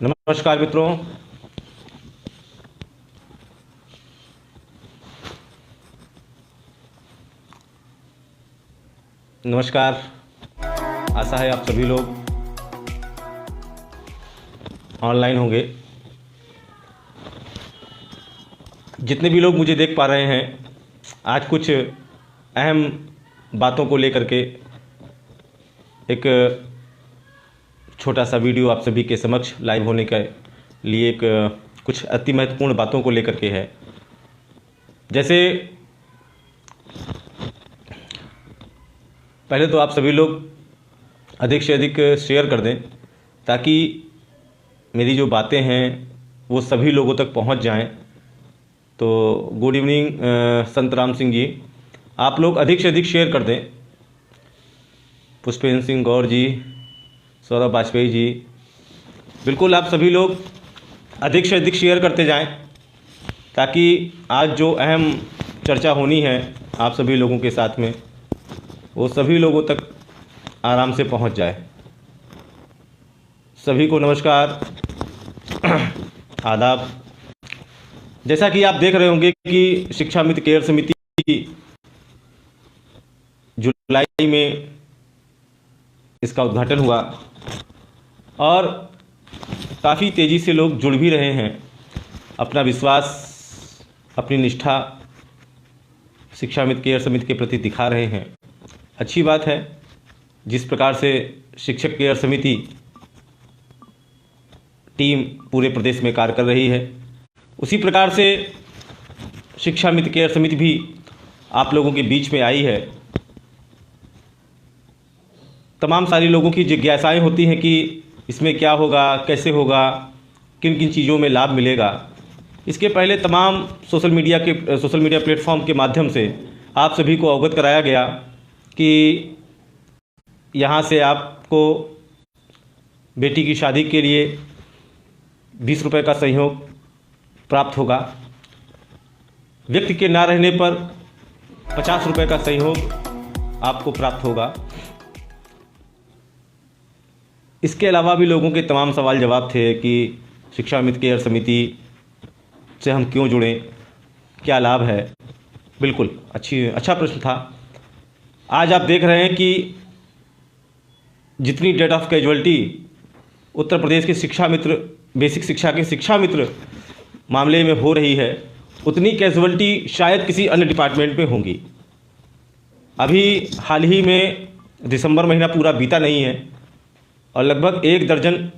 नमस्कार मित्रों। नमस्कार। आशा है आप सभी लोग ऑनलाइन होंगे। जितने भी लोग मुझे देख पा रहे हैं, आज कुछ अहम बातों को लेकर के एक छोटा सा वीडियो आप सभी के समक्ष लाइव होने के लिए एक कुछ अति महत्वपूर्ण बातों को लेकर के है। जैसे पहले तो आप सभी लोग अधिक से अधिक शेयर कर दें ताकि मेरी जो बातें हैं वो सभी लोगों तक पहुंच जाएं। तो गुड इवनिंग संत राम सिंह जी, आप लोग अधिक से अधिक शेयर कर दें। पुष्पेंद्र सिंह गौर जी, सौरभ वाजपेयी जी, बिल्कुल आप सभी लोग अधिक से अधिक शेयर करते जाएं ताकि आज जो अहम चर्चा होनी है आप सभी लोगों के साथ में वो सभी लोगों तक आराम से पहुंच जाए। सभी को नमस्कार, आदाब। जैसा कि आप देख रहे होंगे कि शिक्षा मित्र केयर समिति जुलाई में इसका उद्घाटन हुआ और काफ़ी तेज़ी से लोग जुड़ भी रहे हैं। अपना विश्वास, अपनी निष्ठा शिक्षा मित्र केयर समिति के प्रति दिखा रहे हैं। अच्छी बात है। जिस प्रकार से शिक्षक केयर समिति टीम पूरे प्रदेश में कार्य कर रही है, उसी प्रकार से शिक्षा मित्र केयर समिति भी आप लोगों के बीच में आई है। तमाम सारी लोगों की जिज्ञासाएं होती हैं कि इसमें क्या होगा, कैसे होगा, किन किन चीज़ों में लाभ मिलेगा। इसके पहले तमाम सोशल मीडिया प्लेटफॉर्म के माध्यम से आप सभी को अवगत कराया गया कि यहाँ से आपको बेटी की शादी के लिए 20 रुपये का सहयोग प्राप्त होगा। व्यक्ति के ना रहने पर 50 रुपये का सहयोग आपको प्राप्त होगा। इसके अलावा भी लोगों के तमाम सवाल जवाब थे कि शिक्षा मित्र केयर समिति से हम क्यों जुड़ें, क्या लाभ है। बिल्कुल अच्छा प्रश्न था। आज आप देख रहे हैं कि जितनी date of casualty Uttar Pradesh के शिक्षा मित्र, बेसिक शिक्षा के शिक्षा मित्र मामले में हो रही है, उतनी कैजुअलिटी शायद किसी अन्य डिपार्टमेंट में होंगी। अभी हाल ही में दिसंबर महीना पूरा बीता नहीं है और लगभग 1 दर्जन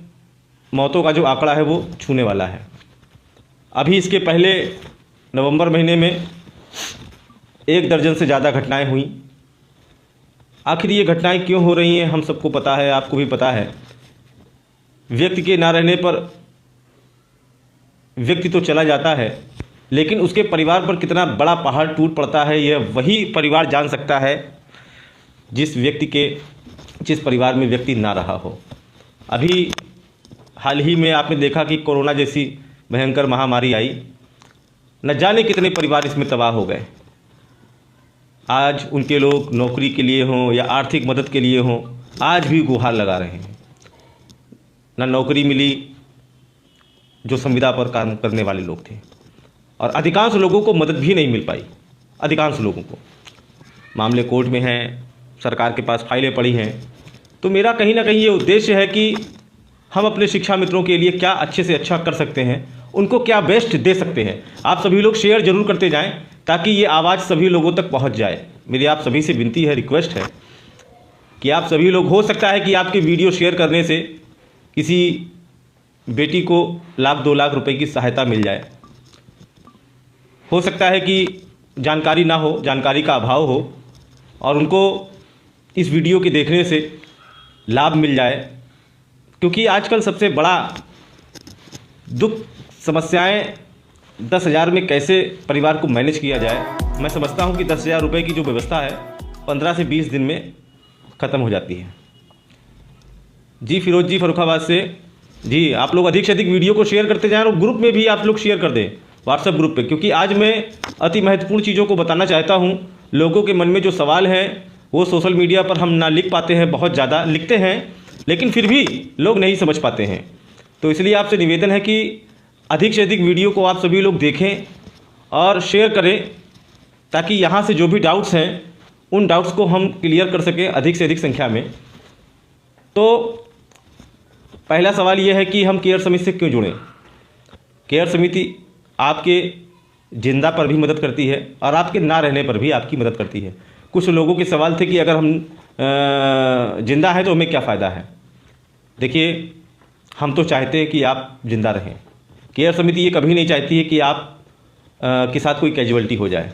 मौतों का जो आंकड़ा है वो छूने वाला है। अभी इसके पहले नवंबर महीने में 1 दर्जन से ज़्यादा घटनाएं हुई। आखिर ये घटनाएं क्यों हो रही हैं हम सबको पता है, आपको भी पता है। व्यक्ति के ना रहने पर व्यक्ति तो चला जाता है, लेकिन उसके परिवार पर कितना बड़ा पहाड़ टूट पड़ता है यह वही परिवार जान सकता है जिस परिवार में व्यक्ति ना रहा हो। अभी हाल ही में आपने देखा कि कोरोना जैसी भयंकर महामारी आई, न जाने कितने परिवार इसमें तबाह हो गए। आज उनके लोग नौकरी के लिए हों या आर्थिक मदद के लिए हों, आज भी गुहार लगा रहे हैं। न नौकरी मिली जो संविदा पर काम करने वाले लोग थे, और अधिकांश लोगों को मदद भी नहीं मिल पाई। अधिकांश लोगों को मामले कोर्ट में हैं, सरकार के पास फाइलें पड़ी हैं। तो मेरा कहीं ना कहीं ये उद्देश्य है कि हम अपने शिक्षा मित्रों के लिए क्या अच्छे से अच्छा कर सकते हैं, उनको क्या बेस्ट दे सकते हैं। आप सभी लोग शेयर जरूर करते जाएं ताकि ये आवाज़ सभी लोगों तक पहुंच जाए। मेरी आप सभी से विनती है, रिक्वेस्ट है कि आप सभी लोग, हो सकता है कि आपके वीडियो शेयर करने से किसी बेटी को 1-2 लाख रुपए की सहायता मिल जाए। हो सकता है कि जानकारी ना हो, जानकारी का अभाव हो और उनको इस वीडियो के देखने से लाभ मिल जाए। क्योंकि आजकल सबसे बड़ा दुख, समस्याएं 10,000 में कैसे परिवार को मैनेज किया जाए। मैं समझता हूं कि 10,000 रुपये की जो व्यवस्था है 15 से 20 दिन में ख़त्म हो जाती है। जी फिरोज जी फरुखाबाद से, जी आप लोग अधिक से अधिक वीडियो को शेयर करते जाएं और ग्रुप में भी आप लोग शेयर कर दें, व्हाट्सएप ग्रुप पे। क्योंकि आज मैं अति महत्वपूर्ण चीज़ों को बताना चाहता हूं। लोगों के मन में जो सवाल हैं वो सोशल मीडिया पर हम ना लिख पाते हैं, बहुत ज़्यादा लिखते हैं लेकिन फिर भी लोग नहीं समझ पाते हैं। तो इसलिए आपसे निवेदन है कि अधिक से अधिक वीडियो को आप सभी लोग देखें और शेयर करें, ताकि यहाँ से जो भी डाउट्स हैं उन डाउट्स को हम क्लियर कर सकें अधिक से अधिक संख्या में। तो पहला सवाल ये है कि हम केयर समिति से क्यों जुड़ें। केयर समिति आपके जिंदा पर भी मदद करती है और आपके ना रहने पर भी आपकी मदद करती है। कुछ लोगों के सवाल थे कि अगर हम जिंदा हैं तो हमें क्या फ़ायदा है। देखिए, हम तो चाहते हैं कि आप जिंदा रहें। केयर समिति ये कभी नहीं चाहती है कि आप के साथ कोई कैजुअल्टी हो जाए।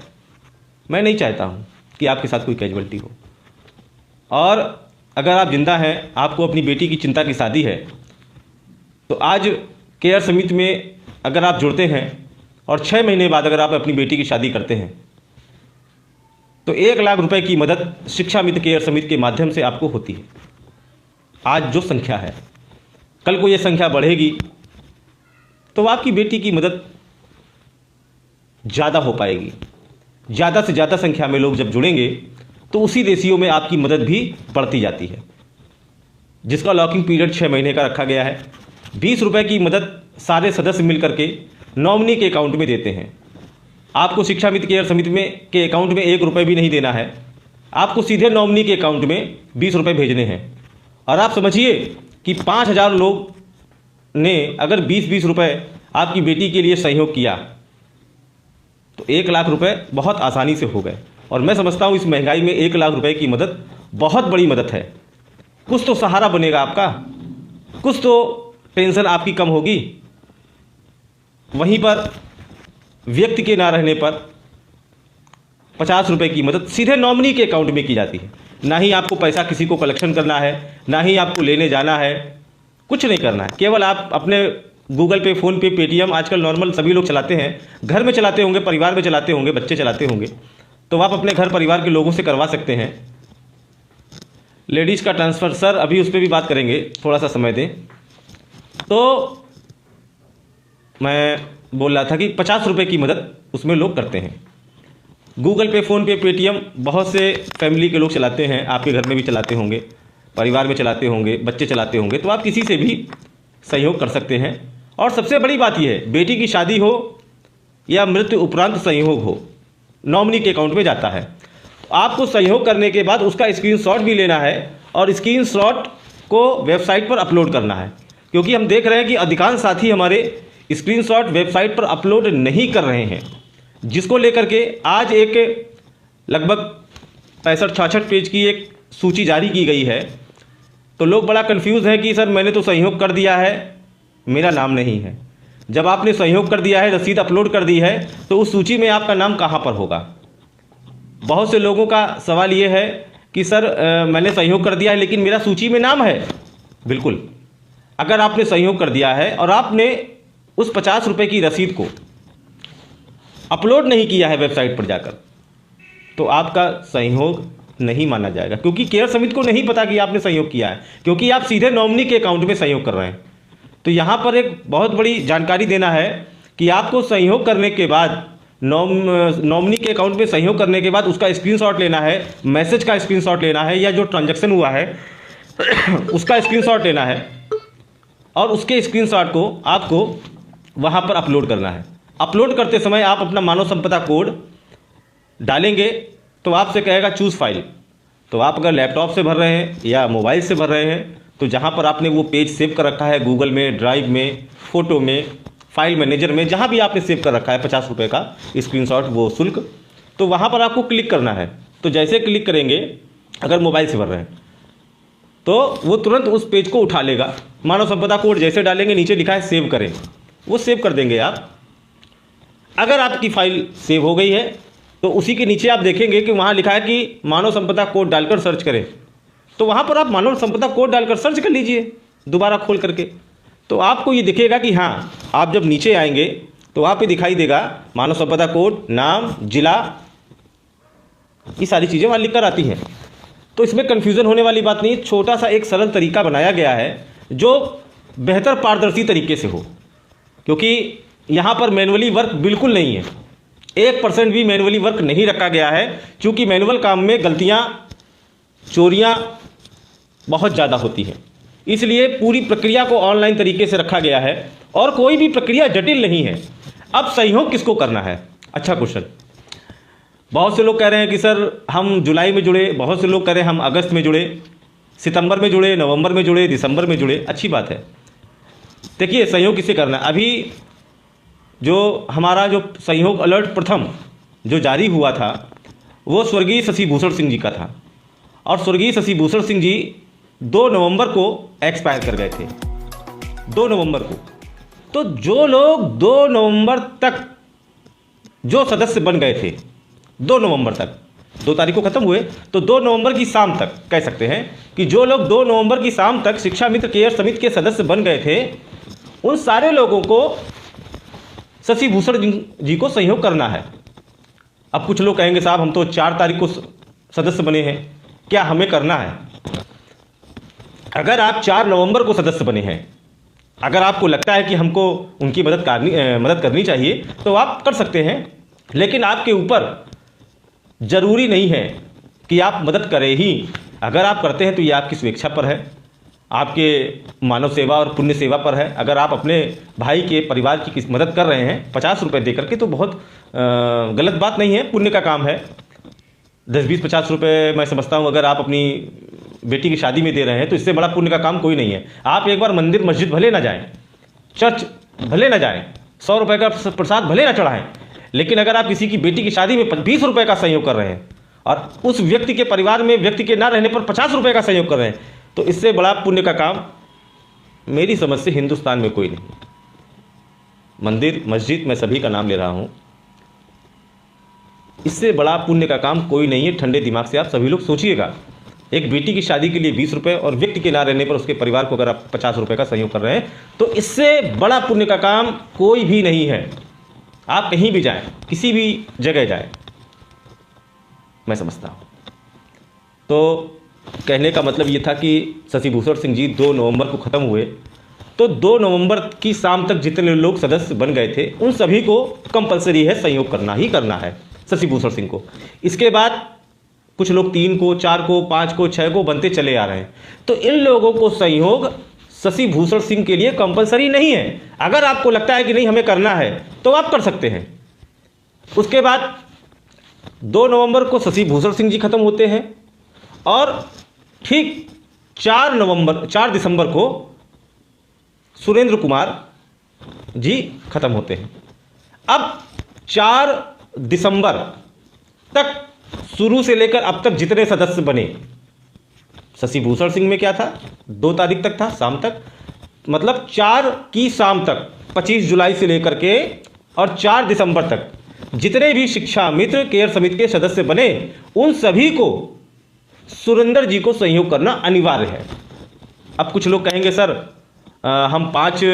मैं नहीं चाहता हूँ कि आपके साथ कोई कैजुअल्टी हो। और अगर आप जिंदा हैं, आपको अपनी बेटी की चिंता की शादी है, तो आज केयर समिति में अगर आप जुड़ते हैं और 6 महीने बाद अगर आप अपनी बेटी की शादी करते हैं, तो 1 लाख रुपए की मदद शिक्षा मित्र केयर समिति के माध्यम से आपको होती है। आज जो संख्या है, कल को ये संख्या बढ़ेगी तो आपकी बेटी की मदद ज़्यादा हो पाएगी। ज़्यादा से ज़्यादा संख्या में लोग जब जुड़ेंगे तो उसी रेशियो में आपकी मदद भी बढ़ती जाती है, जिसका लॉकिंग पीरियड 6 महीने का रखा गया है। 20 रुपये की मदद सारे सदस्य मिलकर के नॉमिनी के अकाउंट में देते हैं। आपको शिक्षा मित्र केयर समिति में के अकाउंट में 1 रुपये भी नहीं देना है, आपको सीधे नॉमिनी के अकाउंट में 20 रुपये भेजने हैं। और आप समझिए कि 5000 लोग ने अगर 20-20 रुपये आपकी बेटी के लिए सहयोग किया तो 1 लाख रुपए बहुत आसानी से हो गए। और मैं समझता हूँ इस महंगाई में 1 लाख रुपए की मदद बहुत बड़ी मदद है। कुछ तो सहारा बनेगा आपका, कुछ तो टेंशन आपकी कम होगी। वहीं पर व्यक्ति के ना रहने पर 50 रुपये की मदद सीधे नॉमिनी के अकाउंट में की जाती है। ना ही आपको पैसा किसी को कलेक्शन करना है, ना ही आपको लेने जाना है, कुछ नहीं करना है। केवल आप अपने गूगल पे, फ़ोन पे, पेटीएम आजकल नॉर्मल सभी लोग चलाते हैं, घर में चलाते होंगे, परिवार में चलाते होंगे, बच्चे चलाते होंगे, तो आप अपने घर परिवार के लोगों से करवा सकते हैं। लेडीज़ का ट्रांसफ़र, सर अभी उस पर भी बात करेंगे, थोड़ा सा समय दें। तो मैं बोल रहा था कि 50 रुपये की मदद उसमें लोग करते हैं। गूगल पे, फ़ोन पे, पेटीएम बहुत से फैमिली के लोग चलाते हैं, आपके घर में भी चलाते होंगे, परिवार में चलाते होंगे, बच्चे चलाते होंगे, तो आप किसी से भी सहयोग कर सकते हैं। और सबसे बड़ी बात यह है, बेटी की शादी हो या मृत्यु उपरांत सहयोग हो, नॉमिनी के अकाउंट में जाता है। आपको सहयोग करने के बाद उसका स्क्रीनशॉट भी लेना है और स्क्रीनशॉट को वेबसाइट पर अपलोड करना है, क्योंकि हम देख रहे हैं कि अधिकांश साथी हमारे स्क्रीनशॉट वेबसाइट पर अपलोड नहीं कर रहे हैं, जिसको लेकर के आज एक लगभग 65-66 पेज की एक सूची जारी की गई है। तो लोग बड़ा कंफ्यूज हैं कि सर मैंने तो सहयोग कर दिया है, मेरा नाम नहीं है। जब आपने सहयोग कर दिया है, रसीद अपलोड कर दी है, तो उस सूची में आपका नाम कहाँ पर होगा। बहुत से लोगों का सवाल ये है कि सर मैंने सहयोग कर दिया है लेकिन मेरा सूची में नाम है। बिल्कुल, अगर आपने सहयोग कर दिया है और आपने उस 50 रुपये की रसीद को अपलोड नहीं किया है वेबसाइट पर जाकर, तो आपका सहयोग नहीं माना जाएगा, क्योंकि केयर समिति को नहीं पता कि आपने सहयोग किया है, क्योंकि आप सीधे नॉमिनी के अकाउंट में सहयोग कर रहे हैं। तो यहाँ पर एक बहुत बड़ी जानकारी देना है कि आपको सहयोग करने के बाद, नॉमिनी के अकाउंट में सहयोग करने के बाद उसका स्क्रीनशॉट लेना है, मैसेज का स्क्रीनशॉट लेना है, या जो ट्रांजैक्शन हुआ है उसका स्क्रीनशॉट लेना है, और उसके स्क्रीनशॉट को आपको वहाँ पर अपलोड करना है। अपलोड करते समय आप अपना मानव संपदा कोड डालेंगे तो आपसे कहेगा चूज़ फाइल। तो आप अगर लैपटॉप से भर रहे हैं या मोबाइल से भर रहे हैं, तो जहाँ पर आपने वो पेज सेव कर रखा है, गूगल में, ड्राइव में, फ़ोटो में, फाइल मैनेजर में, जहाँ भी आपने सेव कर रखा है 50 रुपये का स्क्रीनशॉट वो शुल्क, तो वहाँ पर आपको क्लिक करना है। तो जैसे क्लिक करेंगे, अगर मोबाइल से भर रहे हैं तो वो तुरंत उस पेज को उठा लेगा। मानव संपदा कोड जैसे डालेंगे, नीचे लिखा है सेव करें, वो सेव कर देंगे आप। अगर आपकी फ़ाइल सेव हो गई है तो उसी के नीचे आप देखेंगे कि वहाँ लिखा है कि मानव संपदा कोड डालकर सर्च करें, तो वहाँ पर आप मानव संपदा कोड डालकर सर्च कर लीजिए दोबारा खोल करके। तो आपको ये दिखेगा कि हाँ, आप जब नीचे आएंगे तो वहाँ पे दिखाई देगा मानव संपदा कोड, नाम, जिला, ये सारी चीज़ें वहाँ लिख कर आती हैं। तो इसमें कन्फ्यूज़न होने वाली बात नहीं, छोटा सा एक सरल तरीका बनाया गया है जो बेहतर पारदर्शी तरीके से हो, क्योंकि यहाँ पर मैनुअली वर्क बिल्कुल नहीं है, 1% भी मैनुअली वर्क नहीं रखा गया है, क्योंकि मैनुअल काम में गलतियाँ, चोरियाँ बहुत ज़्यादा होती हैं। इसलिए पूरी प्रक्रिया को ऑनलाइन तरीके से रखा गया है और कोई भी प्रक्रिया जटिल नहीं है। अब सहयोग किसको करना है? अच्छा क्वेश्चन। बहुत से लोग कह रहे हैं कि सर हम जुलाई में जुड़े, बहुत से लोग कह रहे हैं हम अगस्त में जुड़े, सितंबर में जुड़े, नवंबर में जुड़े, दिसंबर में जुड़े। अच्छी बात है। देखिए सहयोग किसे करना है। अभी जो हमारा जो सहयोग अलर्ट प्रथम जो जारी हुआ था वो स्वर्गीय शशि भूषण सिंह जी का था और स्वर्गीय शशि भूषण सिंह जी 2 नवंबर को एक्सपायर कर गए थे, 2 नवंबर को। तो जो लोग 2 नवंबर तक जो सदस्य बन गए थे, 2 नवंबर तक, 2 तारीख को ख़त्म हुए, तो 2 नवंबर की शाम तक कह सकते हैं कि जो लोग 2 नवंबर की शाम तक शिक्षा मित्र केयर समिति के सदस्य बन गए थे, उन सारे लोगों को शशि भूषण जी को सहयोग करना है। अब कुछ लोग कहेंगे साहब हम तो 4 तारीख को सदस्य बने हैं, क्या हमें करना है? अगर आप 4 नवंबर को सदस्य बने हैं, अगर आपको लगता है कि हमको उनकी मदद करनी चाहिए तो आप कर सकते हैं, लेकिन आपके ऊपर ज़रूरी नहीं है कि आप मदद करें ही। अगर आप करते हैं तो ये आपकी स्वेच्छा पर है, आपके मानव सेवा और पुण्य सेवा पर है। अगर आप अपने भाई के परिवार की मदद कर रहे हैं 50 रुपये दे करके, तो बहुत गलत बात नहीं है, पुण्य का काम है। 10, 20, 50 रुपये मैं समझता हूँ अगर आप अपनी बेटी की शादी में दे रहे हैं तो इससे बड़ा पुण्य का काम कोई नहीं है। आप एक बार मंदिर मस्जिद भले ना जाएं, चर्च भले ना जाएं, 100 रुपये का प्रसाद भले ना चढ़ाएं, लेकिन अगर आप किसी की बेटी की शादी में 20 रुपये का सहयोग कर रहे हैं और उस व्यक्ति के परिवार में व्यक्ति के ना रहने पर 50 रुपये का सहयोग कर रहे हैं, तो इससे बड़ा पुण्य का काम मेरी समझ से हिंदुस्तान में कोई नहीं। मंदिर मस्जिद मैं सभी का नाम ले रहा हूँ, इससे बड़ा पुण्य का काम कोई नहीं है। ठंडे दिमाग से आप सभी लोग सोचिएगा। एक बेटी की शादी के लिए 20 रुपये और व्यक्ति के ना रहने पर उसके परिवार को अगर आप 50 रुपये का सहयोग कर रहे हैं, तो इससे बड़ा पुण्य का काम कोई भी नहीं है। आप कहीं भी जाएं, किसी भी जगह जाएं, मैं समझता हूँ। तो कहने का मतलब ये था कि शशि भूषण सिंह जी 2 नवंबर को ख़त्म हुए, तो 2 नवंबर की शाम तक जितने लोग सदस्य बन गए थे उन सभी को कंपलसरी है सहयोग करना ही करना है, शशि भूषण सिंह को। इसके बाद कुछ लोग 3 को, 4 को, 5 को, 6 को बनते चले आ रहे हैं। तो इन लोगों को सहयोग शशि भूषण सिंह के लिए कंपलसरी नहीं है। अगर आपको लगता है कि नहीं हमें करना है तो आप कर सकते हैं। उसके बाद 2 नवंबर को शशि भूषण सिंह जी खत्म होते हैं और ठीक 4 दिसंबर को सुरेंद्र कुमार जी खत्म होते हैं। अब 4 दिसंबर तक शुरू से लेकर अब तक जितने सदस्य बने, शशि भूषण सिंह में क्या था, 2 तारीख तक था शाम तक, मतलब 4 की शाम तक 25 जुलाई से लेकर के और 4 दिसंबर तक जितने भी शिक्षा मित्र केयर समिति के सदस्य बने उन सभी को सुरेंद्र जी को सहयोग करना अनिवार्य है। अब कुछ लोग कहेंगे सर हम 5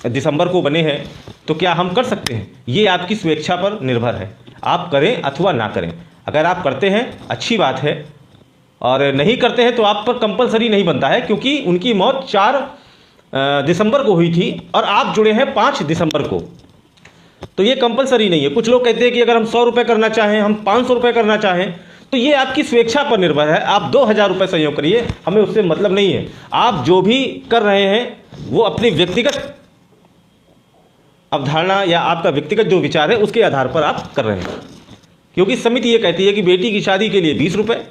दिसंबर को बने हैं तो क्या हम कर सकते हैं? ये आपकी स्वेच्छा पर निर्भर है, आप करें अथवा ना करें। अगर आप करते हैं अच्छी बात है और नहीं करते हैं तो आप पर कंपलसरी नहीं बनता है, क्योंकि उनकी मौत 4 दिसंबर को हुई थी और आप जुड़े हैं 5 दिसंबर को, तो ये कंपलसरी नहीं है। कुछ लोग कहते हैं कि अगर हम 100 रुपये करना चाहें, हम 500 रुपये करना चाहें, तो ये आपकी स्वेच्छा पर निर्भर है। आप 2000 रुपये सहयोग करिए, हमें उससे मतलब नहीं है। आप जो भी कर रहे हैं वो अपनी व्यक्तिगत अवधारणा या आपका व्यक्तिगत जो विचार है उसके आधार पर आप कर रहे हैं, क्योंकि समिति ये कहती है कि बेटी की शादी के लिए 20 रुपये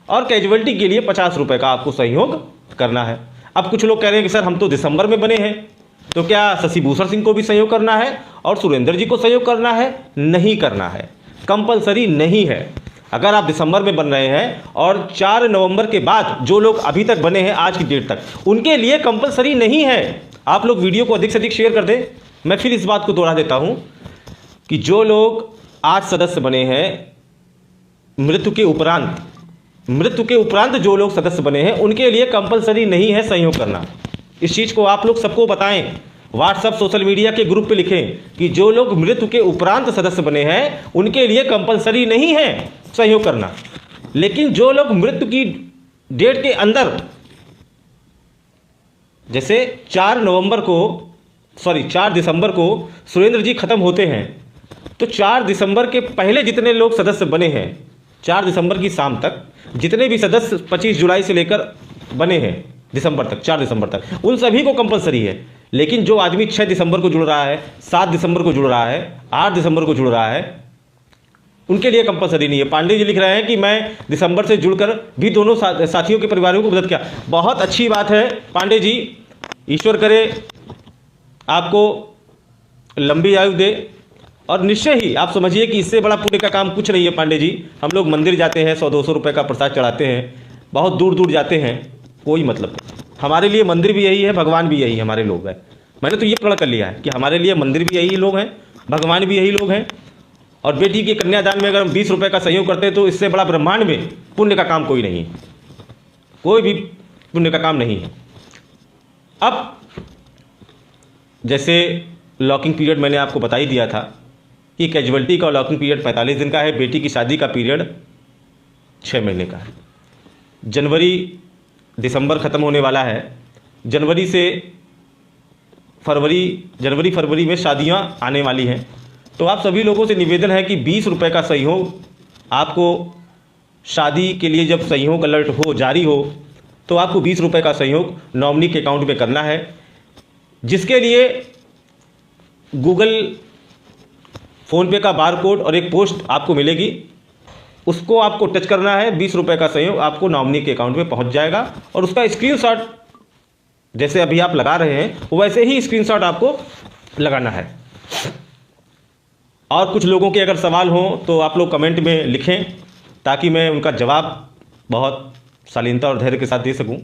और कैजुअलिटी के लिए 50 रुपये का आपको सहयोग करना है। अब कुछ लोग कह रहे हैं कि सर हम तो दिसंबर में बने हैं, तो क्या शशि भूषण सिंह को भी सहयोग करना है और सुरेंद्र जी को सहयोग करना है? नहीं करना है, कंपलसरी नहीं है। अगर आप दिसंबर में बन रहे हैं और 4 नवंबर के बाद जो लोग अभी तक बने हैं आज की डेट तक, उनके लिए कंपलसरी नहीं है। आप लोग वीडियो को अधिक से अधिक शेयर कर दें। मैं फिर इस बात को दोहरा देता हूं कि जो लोग आज सदस्य बने हैं, मृत्यु के उपरांत जो लोग सदस्य बने हैं उनके लिए कंपलसरी नहीं है सहयोग करना। इस चीज़ को आप लोग सबको बताएं, व्हाट्सएप सोशल मीडिया के ग्रुप पे लिखें कि जो लोग मृत्यु के उपरांत सदस्य बने हैं उनके लिए कंपलसरी नहीं है सहयोग करना। लेकिन जो लोग मृत्यु की डेट के अंदर, जैसे 4 दिसंबर को सुरेंद्र जी खत्म होते हैं, तो 4 दिसंबर के पहले जितने लोग सदस्य बने हैं, 4 दिसंबर की शाम तक जितने भी सदस्य 25 जुलाई से लेकर बने हैं, दिसंबर तक, 4 दिसंबर तक उन सभी को कंपलसरी है। लेकिन जो आदमी 6 दिसंबर को जुड़ रहा है, 7 दिसंबर को जुड़ रहा है, 8 दिसंबर को जुड़ रहा है, उनके लिए कंपलसरी नहीं है। पांडे जी लिख रहे हैं कि मैं दिसंबर से जुड़कर भी दोनों साथियों के परिवारों को मदद किया। बहुत अच्छी बात है पांडे जी, ईश्वर करे आपको लंबी आयु दे। और निश्चय ही आप समझिए कि इससे बड़ा पुण्य का काम कुछ नहीं है पांडे जी। हम लोग मंदिर जाते हैं, 100-200 रुपये का प्रसाद चढ़ाते हैं, बहुत दूर दूर जाते हैं, कोई मतलब नहीं। हमारे लिए मंदिर भी यही है, भगवान भी यही हमारे लोग हैं। मैंने तो ये प्रण कर लिया है कि हमारे लिए मंदिर भी यही लोग हैं, भगवान भी यही लोग हैं। और बेटी के कन्यादान में अगर हम 20 रुपये का सहयोग करते हैं तो इससे बड़ा ब्रह्मांड में पुण्य का काम कोई नहीं है, कोई भी पुण्य का काम नहीं है। अब जैसे लॉकिंग पीरियड मैंने आपको बता ही दिया था कि कैजुअलिटी का लॉकिंग पीरियड 45 दिन का है, बेटी की शादी का पीरियड 6 महीने का है। जनवरी दिसंबर ख़त्म होने वाला है, जनवरी से फरवरी में शादियां आने वाली हैं। तो आप सभी लोगों से निवेदन है कि 20 रुपये का सहयोग आपको शादी के लिए जब सहयोग अलर्ट हो जारी हो तो आपको 20 रुपये का सहयोग नॉमिनी के अकाउंट में करना है, जिसके लिए गूगल फ़ोनपे का बार कोड और एक पोस्ट आपको मिलेगी, उसको आपको टच करना है। 20 रुपये का सहयोग आपको नॉमिनी के अकाउंट में पहुंच जाएगा और उसका स्क्रीनशॉट जैसे अभी आप लगा रहे हैं वैसे ही स्क्रीनशॉट आपको लगाना है। और कुछ लोगों के अगर सवाल हों तो आप लोग कमेंट में लिखें ताकि मैं उनका जवाब बहुत शालीनता और धैर्य के साथ दे सकूं,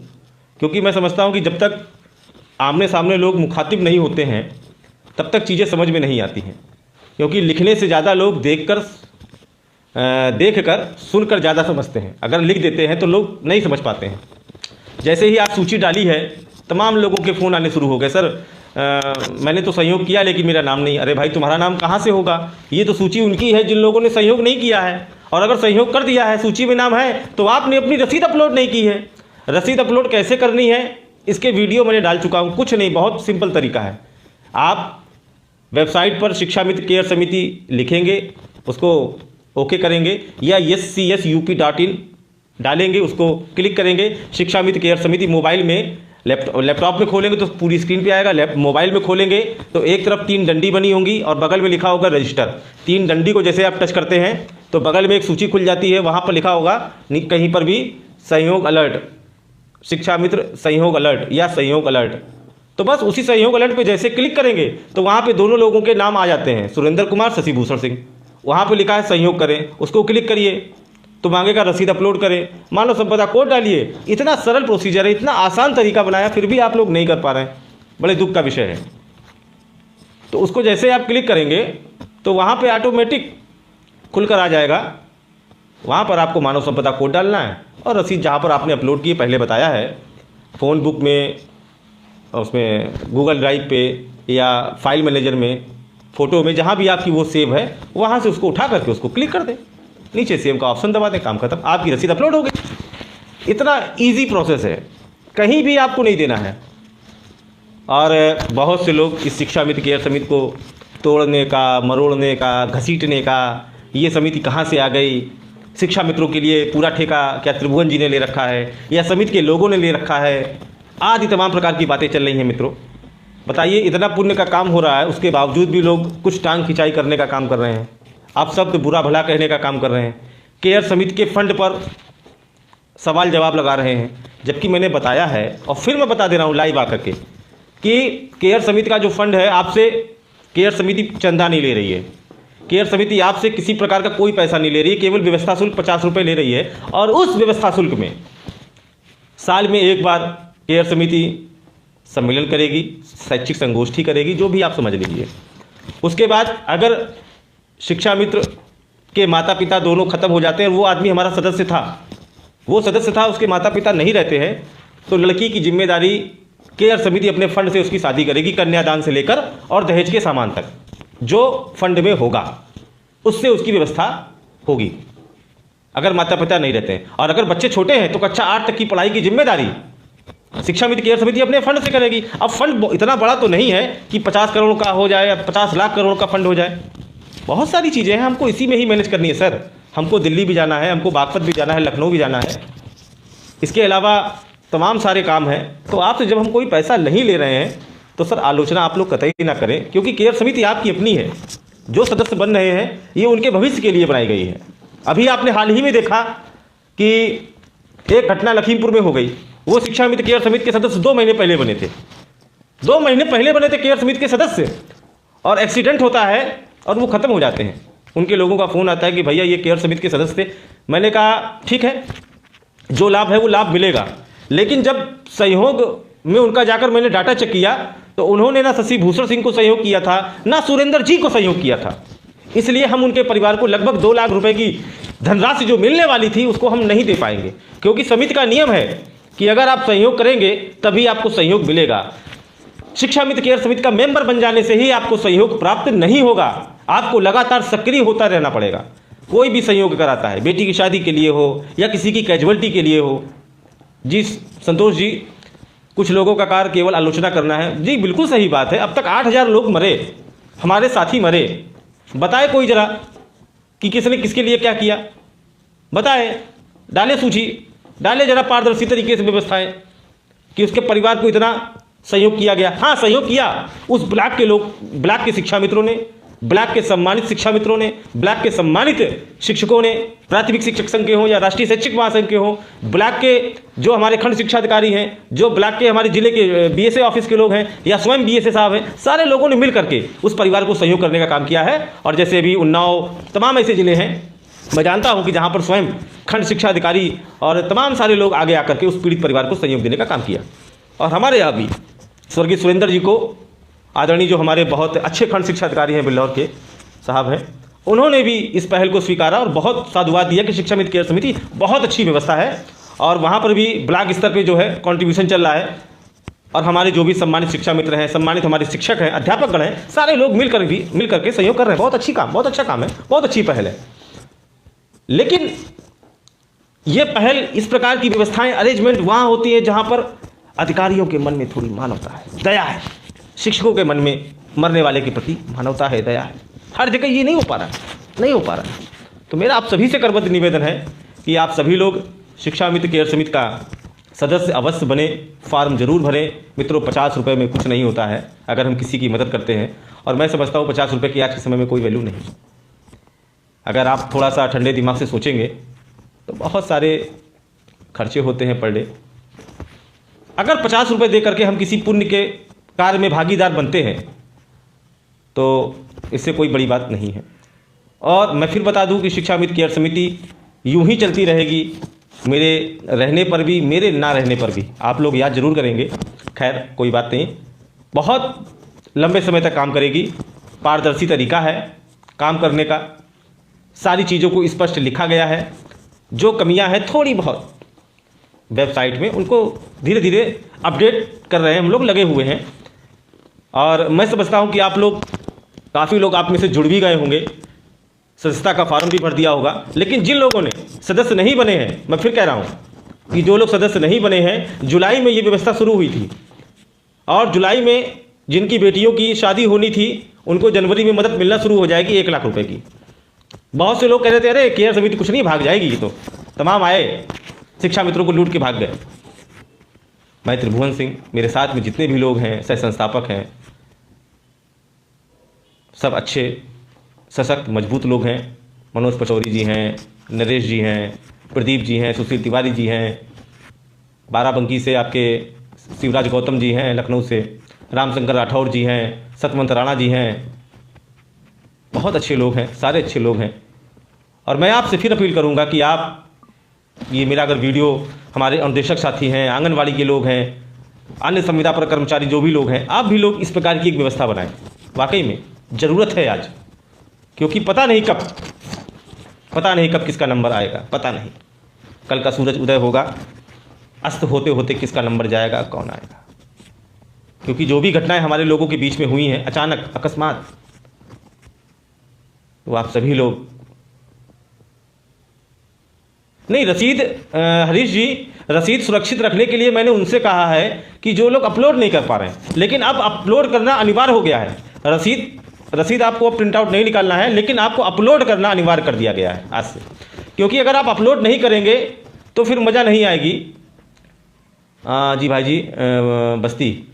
क्योंकि मैं समझता हूं कि जब तक आमने सामने लोग मुखातिब नहीं होते हैं तब तक चीज़ें समझ में नहीं आती हैं। क्योंकि लिखने से ज़्यादा लोग देखकर सुनकर ज़्यादा समझते हैं। अगर लिख देते हैं तो लोग नहीं समझ पाते हैं। जैसे ही आप सूची डाली है तमाम लोगों के फ़ोन आने शुरू हो गए, सर मैंने तो सहयोग किया लेकिन मेरा नाम नहीं। अरे भाई तुम्हारा नाम कहाँ से होगा? ये तो सूची उनकी है जिन लोगों ने सहयोग नहीं किया है, और अगर सहयोग कर दिया है, सूची में नाम है, तो आपने अपनी रसीद अपलोड नहीं की है। रसीद अपलोड कैसे करनी है इसके वीडियो मैंने डाल चुका हूँ। कुछ नहीं, बहुत सिंपल तरीका है। आप वेबसाइट पर शिक्षा मित्र केयर समिति लिखेंगे, उसको ओके करेंगे, या scsup.in डालेंगे, उसको क्लिक करेंगे। शिक्षा मित्र केयर समिति मोबाइल में लैपटॉप में खोलेंगे तो पूरी स्क्रीन पे आएगा। मोबाइल में खोलेंगे तो एक तरफ 3 डंडी बनी होंगी और बगल में लिखा होगा रजिस्टर। 3 डंडी को जैसे आप टच करते हैं तो बगल में एक सूची खुल जाती है, वहाँ पर लिखा होगा कहीं पर भी सहयोग अलर्ट, शिक्षा मित्र सहयोग अलर्ट या सहयोग अलर्ट। तो बस उसी सहयोग अलर्ट पे जैसे क्लिक करेंगे तो वहाँ पे दोनों लोगों के नाम आ जाते हैं, सुरेंद्र कुमार, शशि भूषण सिंह। वहाँ पे लिखा है सहयोग करें, उसको क्लिक करिए तो मांगेगा रसीद अपलोड करें, मानव संपदा कोड डालिए। इतना सरल प्रोसीजर है, इतना आसान तरीका बनाया, फिर भी आप लोग नहीं कर पा रहे हैं, बड़े दुख का विषय है। तो उसको जैसे आप क्लिक करेंगे तो वहाँ पे ऑटोमेटिक खुलकर आ जाएगा। वहाँ पर आपको मानव संपदा कोड डालना है और रसीद जहाँ पर आपने अपलोड की पहले बताया है, फ़ोन बुक में, उसमें गूगल ड्राइव पे या फाइल मैनेजर में, फ़ोटो में, जहाँ भी आपकी वो सेव है वहाँ से उसको उठा करके उसको क्लिक कर दें, नीचे सेव का ऑप्शन दबा दें, काम खत्म, आपकी रसीद अपलोड हो गई। इतना इजी प्रोसेस है, कहीं भी आपको नहीं देना है। और बहुत से लोग इस शिक्षा मित्र केयर समिति को तोड़ने का, मरोड़ने का, घसीटने का, ये समिति कहाँ से आ गई, शिक्षा मित्रों के लिए पूरा ठेका क्या त्रिभुवन जी ने ले रखा है या समिति के लोगों ने ले रखा है, आदि तमाम प्रकार की बातें चल रही हैं। मित्रों बताइए, इतना पुण्य का काम हो रहा है उसके बावजूद भी लोग कुछ टांग खिंचाई करने का काम कर रहे हैं, आप सब तो बुरा भला कहने का काम कर रहे हैं, केयर समिति के फंड पर सवाल जवाब लगा रहे हैं। जबकि मैंने बताया है और फिर मैं बता दे रहा हूँ लाइव आकर के कि केयर समिति का जो फंड है, आपसे केयर समिति चंदा नहीं ले रही है, केयर समिति आपसे किसी प्रकार का कोई पैसा नहीं ले रही है, केवल व्यवस्था शुल्क 50 रुपये ले रही है। और उस व्यवस्था शुल्क में साल में एक बार केयर समिति सम्मेलन करेगी, शैक्षिक संगोष्ठी करेगी, जो भी आप समझ लीजिए। उसके बाद अगर शिक्षा मित्र के माता पिता दोनों खत्म हो जाते हैं, वो आदमी हमारा सदस्य था, उसके माता पिता नहीं रहते हैं, तो लड़की की जिम्मेदारी केयर समिति अपने फंड से उसकी शादी करेगी, कन्यादान से लेकर और दहेज के सामान तक जो फंड में होगा उससे उसकी व्यवस्था होगी, अगर माता पिता नहीं रहते हैं। और अगर बच्चे छोटे हैं तो कक्षा 8 तक की पढ़ाई की जिम्मेदारी शिक्षा मित्र केयर समिति अपने फंड से करेगी। अब फंड इतना बड़ा तो नहीं है कि 50 करोड़ का हो जाए या 50 लाख करोड़ का फंड हो जाए, बहुत सारी चीज़ें हैं, हमको इसी में ही मैनेज करनी है सर। हमको दिल्ली भी जाना है, हमको बागपत भी जाना है, लखनऊ भी जाना है, इसके अलावा तमाम सारे काम हैं। तो आपसे जब हम कोई पैसा नहीं ले रहे हैं तो सर आलोचना आप लोग कतई ना करें, क्योंकि केयर समिति आपकी अपनी है। जो सदस्य बन रहे हैं ये उनके भविष्य के लिए बनाई गई है। अभी आपने हाल ही में देखा कि एक घटना लखीमपुर में हो गई। वो शिक्षा मित्र केयर समिति के सदस्य 2 महीने पहले बने थे, 2 महीने पहले बने थे केयर समिति के सदस्य, और एक्सीडेंट होता है और वो ख़त्म हो जाते हैं। उनके लोगों का फ़ोन आता है कि भैया ये केयर समिति के सदस्य थे। मैंने कहा ठीक है, जो लाभ है वो लाभ मिलेगा, लेकिन जब सहयोग में उनका जाकर मैंने डाटा चेक किया तो उन्होंने ना शशि भूषण सिंह को सहयोग किया था, ना सुरेंद्र जी को सहयोग किया था। इसलिए हम उनके परिवार को लगभग 2 लाख रुपए की धनराशि जो मिलने वाली थी उसको हम नहीं दे पाएंगे, क्योंकि समिति का नियम है कि अगर आप सहयोग करेंगे तभी आपको सहयोग मिलेगा। शिक्षा मित्र केयर समिति का मेंबर बन जाने से ही आपको सहयोग प्राप्त नहीं होगा, आपको लगातार सक्रिय होता रहना पड़ेगा। कोई भी सहयोग कराता है, बेटी की शादी के लिए हो या किसी की कैजुअलिटी के लिए हो। जी संतोष जी, कुछ लोगों का कार्य केवल आलोचना करना है। जी बिल्कुल सही बात है, अब तक 8000 लोग मरे, हमारे साथी मरे। बताए कोई जरा कि किसने किसके लिए क्या किया, बताए, डाले सूची, डाले जरा पारदर्शी तरीके से व्यवस्थाएं कि उसके परिवार को इतना सहयोग किया गया। हाँ, सहयोग किया उस ब्लॉक के लोग, ब्लॉक के शिक्षा मित्रों ने, ब्लॉक के सम्मानित शिक्षा मित्रों ने, ब्लॉक के सम्मानित शिक्षकों ने, प्राथमिक शिक्षक संघ के हों या राष्ट्रीय शैक्षिक महासंघ के हों, ब्लॉक के जो हमारे खंड शिक्षा अधिकारी हैं, जो ब्लॉक के हमारे जिले के बीएसए ऑफिस के लोग हैं या स्वयं बीएसए साहब हैं, सारे लोगों ने मिल करके उस परिवार को सहयोग करने का काम किया है। और जैसे अभी उन्नाव, तमाम ऐसे जिले हैं, मैं जानता हूँ कि जहाँ पर स्वयं खंड शिक्षा अधिकारी और तमाम सारे लोग आगे आकर के उस पीड़ित परिवार को सहयोग देने का काम किया। और हमारे यहाँ भी स्वर्गीय सुरेंद्र जी को, आदरणीय जो हमारे बहुत अच्छे खंड शिक्षा अधिकारी हैं बिल्लौर के साहब हैं, उन्होंने भी इस पहल को स्वीकारा और बहुत साधुवाद दिया कि शिक्षा मित्र केयर समिति बहुत अच्छी व्यवस्था है। और वहाँ पर भी ब्लॉक स्तर पे जो है कंट्रीब्यूशन चल रहा है। और हमारे जो भी सम्मानित शिक्षा मित्र हैं, सम्मानित हमारे शिक्षक हैं, अध्यापकगण हैं, सारे लोग मिल करके सहयोग कर रहे हैं। बहुत अच्छी काम, बहुत अच्छा काम है, बहुत अच्छी पहल है। लेकिन ये पहल, इस प्रकार की व्यवस्थाएं, अरेंजमेंट वहाँ होती है जहाँ पर अधिकारियों के मन में थोड़ी मानवता है, दया है, शिक्षकों के मन में मरने वाले के प्रति मानवता है, दया है। हर जगह ये नहीं हो पा रहा, नहीं हो पा रहा। तो मेरा आप सभी से करबद्ध निवेदन है कि आप सभी लोग शिक्षा मित्र केयर समिति का सदस्य अवश्य बने, फॉर्म जरूर भरें। मित्रों, 50 रुपये में कुछ नहीं होता है अगर हम किसी की मदद करते हैं। और मैं समझता हूँ 50 रुपये की आज के समय में कोई वैल्यू नहीं। अगर आप थोड़ा सा ठंडे दिमाग से सोचेंगे तो बहुत सारे खर्चे होते हैं पर डे। अगर 50 रुपये दे करके हम किसी पुण्य के कार्य में भागीदार बनते हैं तो इससे कोई बड़ी बात नहीं है। और मैं फिर बता दूं कि शिक्षा मित्र केयर समिति यूं ही चलती रहेगी, मेरे रहने पर भी, मेरे ना रहने पर भी। आप लोग याद जरूर करेंगे। खैर कोई बात नहीं, बहुत लंबे समय तक काम करेगी। पारदर्शी तरीका है काम करने का, सारी चीज़ों को स्पष्ट लिखा गया है। जो कमियां हैं थोड़ी बहुत वेबसाइट में, उनको धीरे धीरे अपडेट कर रहे हैं, हम लोग लगे हुए हैं। और मैं समझता हूं कि आप लोग, काफ़ी लोग आप में से जुड़ भी गए होंगे, सदस्यता का फॉर्म भी भर दिया होगा। लेकिन जिन लोगों ने सदस्य नहीं बने हैं, मैं फिर कह रहा हूं कि जो लोग सदस्य नहीं बने हैं, जुलाई में ये व्यवस्था शुरू हुई थी और जुलाई में जिनकी बेटियों की शादी होनी थी उनको जनवरी में मदद मिलना शुरू हो जाएगी 1 लाख रुपए की। बहुत से लोग कह रहे थे अरे केयर समिति कुछ नहीं, भाग जाएगी। तो तमाम आए, शिक्षा मित्रों को लूट के भाग गए। मैं त्रिभुवन सिंह, मेरे साथ में जितने भी लोग हैं, सह संस्थापक हैं, सब अच्छे सशक्त मजबूत लोग हैं। मनोज पचौरी जी हैं, नरेश जी हैं, प्रदीप जी हैं, सुशील तिवारी जी हैं, बाराबंकी से आपके शिवराज गौतम जी हैं, लखनऊ से रामशंकर राठौर जी हैं, सतवंत राणा जी हैं। बहुत अच्छे लोग हैं, सारे अच्छे लोग हैं। और मैं आपसे फिर अपील करूंगा कि आप ये मेरा अगर वीडियो, हमारे अनुदेशक साथी हैं, आंगनवाड़ी के लोग हैं, अन्य संविदा पर कर्मचारी जो भी लोग हैं, आप भी लोग इस प्रकार की एक व्यवस्था बनाएं। वाकई में ज़रूरत है आज, क्योंकि पता नहीं कब किसका नंबर आएगा, पता नहीं कल का सूरज उदय होगा, अस्त होते होते किसका नंबर जाएगा, कौन आएगा। क्योंकि जो भी घटनाएं हमारे लोगों के बीच में हुई हैं अचानक, अकस्मात, तो आप सभी लोग नहीं, रसीद, हरीश जी, रसीद सुरक्षित रखने के लिए मैंने उनसे कहा है कि जो लोग अपलोड नहीं कर पा रहे हैं, लेकिन अब अपलोड करना अनिवार्य हो गया है। रसीद आपको प्रिंट आउट नहीं निकालना है, लेकिन आपको अपलोड करना अनिवार्य कर दिया गया है आज से। क्योंकि अगर आप अपलोड नहीं करेंगे तो फिर मज़ा नहीं आएगी। जी भाई जी, बस्ती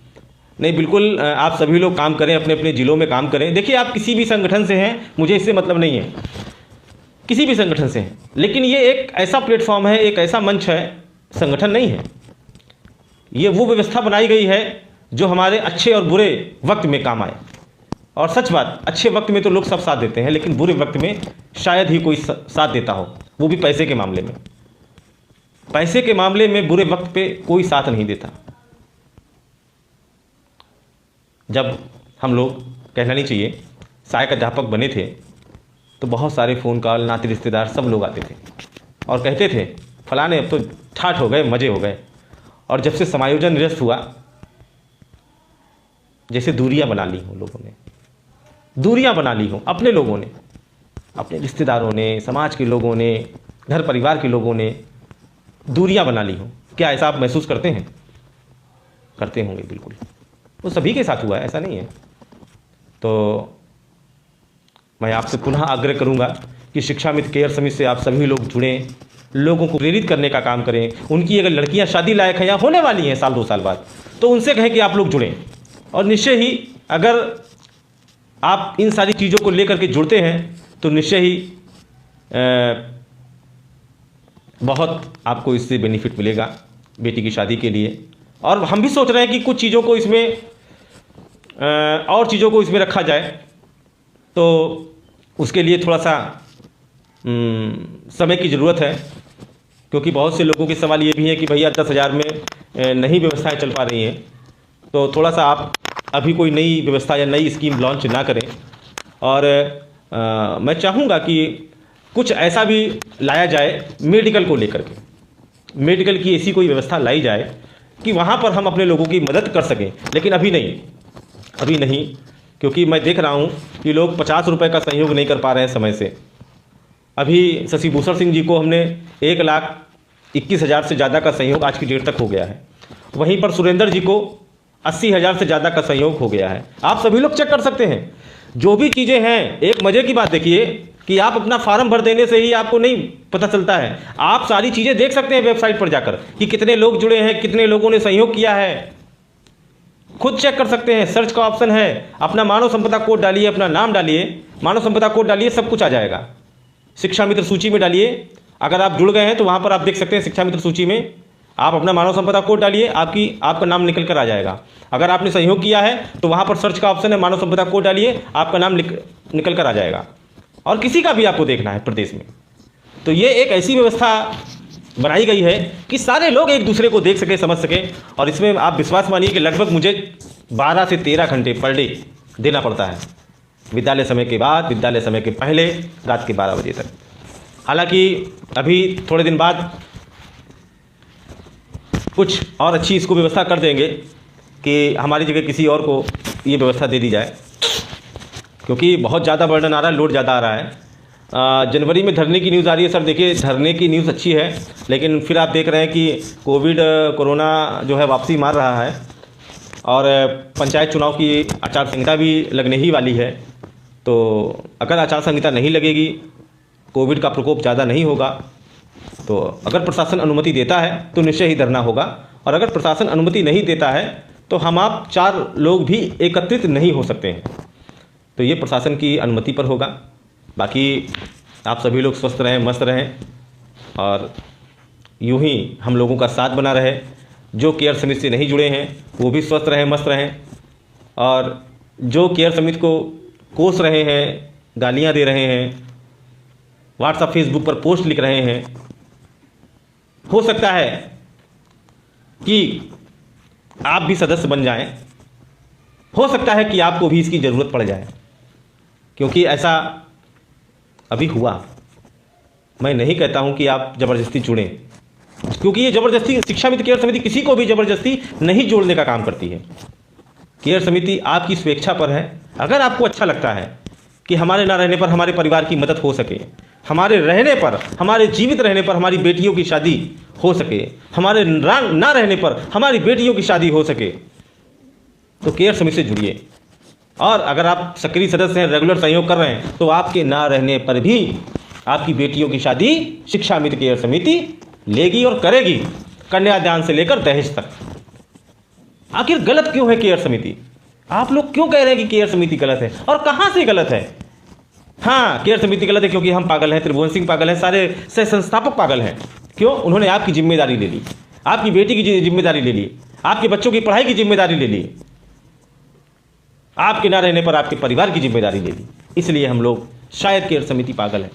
नहीं, बिल्कुल आप सभी लोग काम करें, अपने अपने ज़िलों में काम करें। देखिए, आप किसी भी संगठन से हैं, मुझे इससे मतलब नहीं है, किसी भी संगठन से हैं, लेकिन ये एक ऐसा प्लेटफॉर्म है, एक ऐसा मंच है, संगठन नहीं है। ये वो व्यवस्था बनाई गई है जो हमारे अच्छे और बुरे वक्त में काम आए। और सच बात, अच्छे वक्त में तो लोग सब साथ देते हैं, लेकिन बुरे वक्त में शायद ही कोई साथ देता हो, वो भी पैसे के मामले में। पैसे के मामले में बुरे वक्त पे कोई साथ नहीं देता। जब हम लोग, कहना नहीं चाहिए, सहायक अध्यापक बने थे तो बहुत सारे फ़ोन कॉल, नाते रिश्तेदार सब लोग आते थे और कहते थे फलाने अब तो ठाठ हो गए, मज़े हो गए। और जब से समायोजन निरस्त हुआ, जैसे दूरियां बना ली हों लोगों ने, दूरियां बना ली हों, अपने लोगों ने, अपने रिश्तेदारों ने, समाज के लोगों ने, घर परिवार के लोगों ने दूरियां बना ली हों। क्या ऐसा आप महसूस करते हैं? करते होंगे बिल्कुल। वो सभी के साथ हुआ है, ऐसा नहीं है। तो मैं आपसे पुनः आग्रह करूंगा कि शिक्षा मित्र केयर समिति से आप सभी लोग जुड़ें, लोगों को प्रेरित करने का काम करें। उनकी अगर लड़कियां शादी लायक हैं या होने वाली हैं साल 2 साल बाद, तो उनसे कहें कि आप लोग जुड़ें। और निश्चय ही अगर आप इन सारी चीज़ों को लेकर के जुड़ते हैं तो निश्चय ही बहुत आपको इससे बेनिफिट मिलेगा बेटी की शादी के लिए। और हम भी सोच रहे हैं कि कुछ चीज़ों को इसमें और चीज़ों को इसमें रखा जाए, तो उसके लिए थोड़ा सा समय की ज़रूरत है, क्योंकि बहुत से लोगों के सवाल ये भी है कि भैया 10,000 में नहीं व्यवस्थाएं चल पा रही हैं। तो थोड़ा सा आप अभी कोई नई व्यवस्था या नई स्कीम लॉन्च ना करें। और मैं चाहूँगा कि कुछ ऐसा भी लाया जाए मेडिकल को लेकर के, मेडिकल की ऐसी कोई व्यवस्था लाई जाए कि वहाँ पर हम अपने लोगों की मदद कर सकें। लेकिन अभी नहीं, अभी नहीं, क्योंकि मैं देख रहा हूँ कि लोग 50 रुपये का सहयोग नहीं कर पा रहे हैं समय से। अभी शशि भूषण सिंह जी को हमने 1,21,000 से ज़्यादा का सहयोग आज की डेट तक हो गया है। वहीं पर सुरेंद्र जी को 80,000 से ज़्यादा का सहयोग हो गया है। आप सभी लोग चेक कर सकते हैं जो भी चीज़ें हैं। एक मज़े की बात देखिए कि आप अपना फार्म भर देने से ही आपको नहीं पता चलता है, आप सारी चीज़ें देख सकते हैं वेबसाइट पर जाकर कि कितने लोग जुड़े हैं, कितने लोगों ने सहयोग किया है। खुद चेक कर सकते हैं, सर्च का ऑप्शन है, अपना मानव संपदा कोड डालिए, अपना नाम डालिए, मानव संपदा कोड डालिए, सब कुछ आ जाएगा। शिक्षा मित्र सूची में डालिए, अगर आप जुड़ गए हैं तो वहाँ पर आप देख सकते हैं शिक्षा मित्र सूची में आप अपना मानव संपदा कोड डालिए, आपका नाम निकल कर आ जाएगा। अगर आपने सहयोग किया है तो वहाँ पर सर्च का ऑप्शन है, मानव संपदा कोड डालिए, आपका नाम निकल कर आ जाएगा। और किसी का भी आपको देखना है प्रदेश में, तो ये एक ऐसी व्यवस्था बनाई गई है कि सारे लोग एक दूसरे को देख सके, समझ सके। और इसमें आप विश्वास मानिए कि लगभग मुझे 12 से 13 घंटे पर डे देना पड़ता है, विद्यालय समय के बाद, विद्यालय समय के पहले, रात के 12 बजे तक। हालांकि अभी थोड़े दिन बाद कुछ और अच्छी इसको व्यवस्था कर देंगे कि हमारी जगह किसी और को ये व्यवस्था दे दी जाए, क्योंकि बहुत ज़्यादा बर्डन आ रहा है, लोड ज़्यादा आ रहा है। जनवरी में धरने की न्यूज़ आ रही है। सर देखिए, धरने की न्यूज़ अच्छी है, लेकिन फिर आप देख रहे हैं कि कोरोना जो है वापसी मार रहा है और पंचायत चुनाव की आचार संहिता भी लगने ही वाली है। तो अगर आचार संहिता नहीं लगेगी, कोविड का प्रकोप ज़्यादा नहीं होगा, तो अगर प्रशासन अनुमति देता है तो निश्चय ही धरना होगा। और अगर प्रशासन अनुमति नहीं देता है तो हम आप 4 लोग भी एकत्रित नहीं हो सकते हैं। तो ये प्रशासन की अनुमति पर होगा। बाकी आप सभी लोग स्वस्थ रहें, मस्त रहें और यूं ही हम लोगों का साथ बना रहे। जो केयर समिति से नहीं जुड़े हैं वो भी स्वस्थ रहें, मस्त रहें। और जो केयर समिति को कोस रहे हैं, गालियां दे रहे हैं, व्हाट्सएप फेसबुक पर पोस्ट लिख रहे हैं, हो सकता है कि आप भी सदस्य बन जाएं, हो सकता है कि आपको भी इसकी ज़रूरत पड़ जाए, क्योंकि ऐसा अभी हुआ। मैं नहीं कहता हूं कि आप ज़बरदस्ती जुड़ें, क्योंकि ये ज़बरदस्ती, शिक्षा मित्र केयर समिति किसी को भी ज़बरदस्ती नहीं जोड़ने का काम करती है। केयर समिति आपकी स्वेच्छा पर है। अगर आपको अच्छा लगता है कि हमारे ना रहने पर हमारे परिवार की मदद हो सके, हमारे रहने पर, हमारे जीवित रहने पर हमारी बेटियों की शादी हो सके, हमारे ना रहने पर हमारी बेटियों की शादी हो सके, तो केयर समिति से जुड़िए। और अगर आप सक्रिय सदस्य हैं, रेगुलर सहयोग कर रहे हैं, तो आपके ना रहने पर भी आपकी बेटियों की शादी शिक्षा मित्र केयर समिति लेगी और करेगी। कन्यादान से लेकर दहेज तक। आखिर गलत क्यों है केयर समिति? आप लोग क्यों कह रहे हैं कि केयर समिति गलत है, और कहां से गलत है? हाँ, केयर समिति गलत है क्योंकि हम पागल हैं, त्रिभुवन सिंह पागल है, सारे सह संस्थापक पागल हैं। क्यों? उन्होंने आपकी जिम्मेदारी ले ली, आपकी बेटी की जिम्मेदारी ले ली, आपके बच्चों की पढ़ाई की जिम्मेदारी ले ली, आपके ना रहने पर आपके परिवार की जिम्मेदारी ले ली। इसलिए हम लोग शायद केयर समिति पागल है।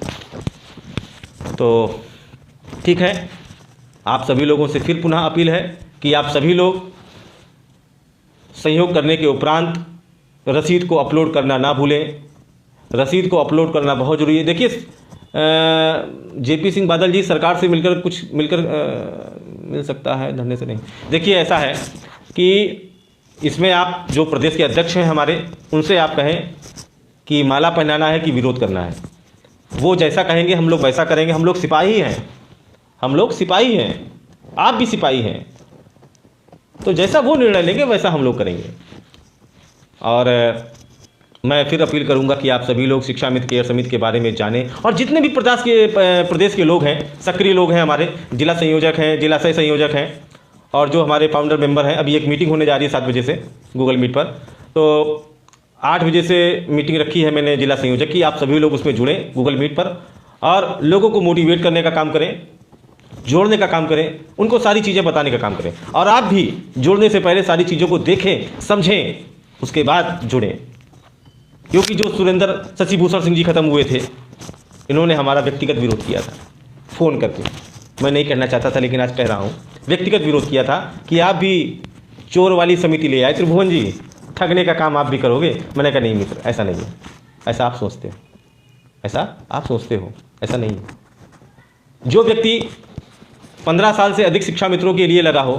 तो ठीक है, आप सभी लोगों से फिर पुनः अपील है कि आप सभी लोग सहयोग करने के उपरांत रसीद को अपलोड करना ना भूलें। रसीद को अपलोड करना बहुत ज़रूरी है। देखिए, जेपी सिंह बादल जी, सरकार से मिल सकता है, धरने से नहीं। देखिए, ऐसा है कि इसमें आप जो प्रदेश के अध्यक्ष हैं हमारे, उनसे आप कहें कि माला पहनाना है कि विरोध करना है। वो जैसा कहेंगे हम लोग वैसा करेंगे। हम लोग सिपाही हैं, हम लोग सिपाही हैं, आप भी सिपाही हैं। तो जैसा वो निर्णय लेंगे वैसा हम लोग करेंगे। और मैं फिर अपील करूंगा कि आप सभी लोग शिक्षा मित्र केयर समिति के बारे में जानें, और जितने भी प्रदेश के लोग हैं, सक्रिय लोग हैं, हमारे जिला संयोजक हैं, जिला सह संयोजक हैं, और जो हमारे फाउंडर मेंबर हैं। अभी एक मीटिंग होने जा रही है 7 बजे से गूगल मीट पर, तो 8 बजे से मीटिंग रखी है मैंने जिला संयोजक की। आप सभी लोग उसमें जुड़ें गूगल मीट पर, और लोगों को मोटिवेट करने का काम करें, जोड़ने का काम करें, उनको सारी चीज़ें बताने का काम करें। और आप भी जोड़ने से पहले सारी चीज़ों को देखें, समझें, उसके बाद जुड़ें। क्योंकि जो सुरेंद्र शशिभूषण सिंह जी खत्म हुए थे, इन्होंने हमारा व्यक्तिगत विरोध किया था फ़ोन करके। मैं नहीं कहना चाहता था लेकिन आज कह रहा हूँ, व्यक्तिगत विरोध किया था कि आप भी चोर वाली समिति ले आए त्रिभुवन जी, ठगने का काम आप भी करोगे। मैंने कहा नहीं मित्र, ऐसा नहीं है, ऐसा आप सोचते हो, ऐसा आप सोचते हो, ऐसा नहीं है। जो व्यक्ति 15 साल से अधिक शिक्षा मित्रों के लिए लगा हो,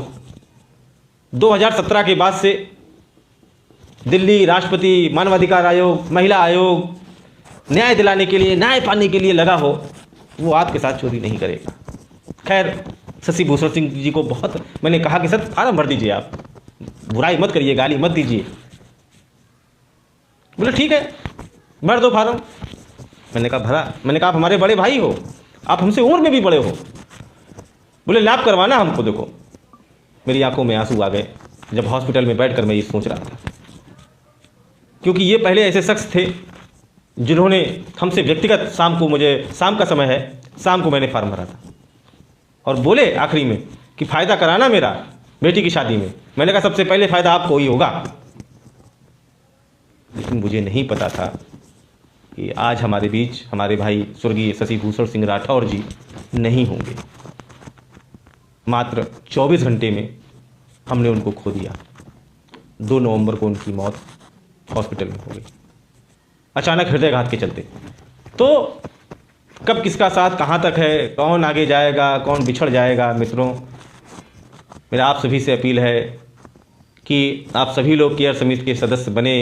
2017 के बाद से दिल्ली, राष्ट्रपति, मानवाधिकार आयोग, महिला आयोग, न्याय दिलाने के लिए, न्याय पाने के लिए लगा हो, वो आपके साथ चोरी नहीं करेगा। खैर, शशिभूषण सिंह जी को बहुत मैंने कहा कि सर फार्म भर दीजिए, आप बुराई मत करिए, गाली मत दीजिए। बोले ठीक है, भर दो फार्म। मैंने कहा भरा। मैंने कहा आप हमारे बड़े भाई हो, आप हमसे उम्र में भी बड़े हो। बोले लैब करवाना हमको। देखो, मेरी आंखों में आंसू आ गए जब हॉस्पिटल में बैठकर मैं ये सोच रहा था, क्योंकि ये पहले ऐसे शख्स थे जिन्होंने हमसे व्यक्तिगत, शाम का समय है, शाम को मैंने फार्म भरा था, और बोले आखिरी में कि फ़ायदा कराना मेरा बेटी की शादी में। मैंने कहा सबसे पहले फ़ायदा आपको ही होगा। लेकिन मुझे नहीं पता था कि आज हमारे बीच हमारे भाई स्वर्गीय शशिभूषण सिंह राठौर जी नहीं होंगे। मात्र 24 घंटे में हमने उनको खो दिया। 2 नवंबर को उनकी मौत हॉस्पिटल में हो गई, अचानक हृदयघात के चलते। तो कब किसका साथ कहाँ तक है, कौन आगे जाएगा, कौन बिछड़ जाएगा। मित्रों, मेरा आप सभी से अपील है कि आप सभी लोग केयर समिति के सदस्य बने,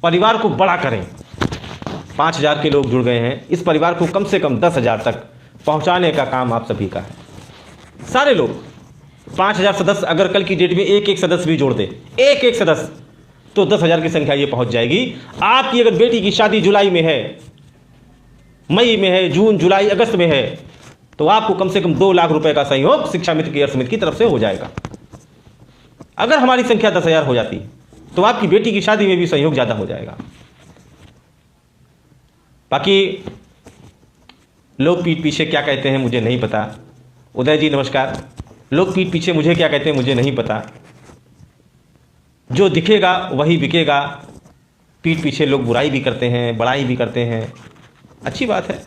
परिवार को बड़ा करें। 5000 के लोग जुड़ गए हैं, इस परिवार को कम से कम 10,000 तक पहुंचाने का काम आप सभी का है। सारे लोग 5000 सदस्य, अगर कल की डेट में एक सदस्य भी जोड़ दे, एक सदस्य, तो 10,000 की संख्या ये पहुंच जाएगी। आपकी अगर बेटी की शादी जुलाई में है, मई में है, जून, जुलाई, अगस्त में है, तो आपको कम से कम 2 लाख रुपए का सहयोग शिक्षा मित्र केयर समिति की तरफ से हो जाएगा। अगर हमारी संख्या 10,000 हो जाती तो आपकी बेटी की शादी में भी सहयोग ज़्यादा हो जाएगा। बाकी लोग पीठ पीछे क्या कहते हैं मुझे नहीं पता। उदय जी नमस्कार। लोग पीठ पीछे मुझे क्या कहते हैं मुझे नहीं पता। जो दिखेगा वही बिकेगा। पीठ पीछे लोग बुराई भी करते हैं, बड़ाई भी करते हैं, अच्छी बात है,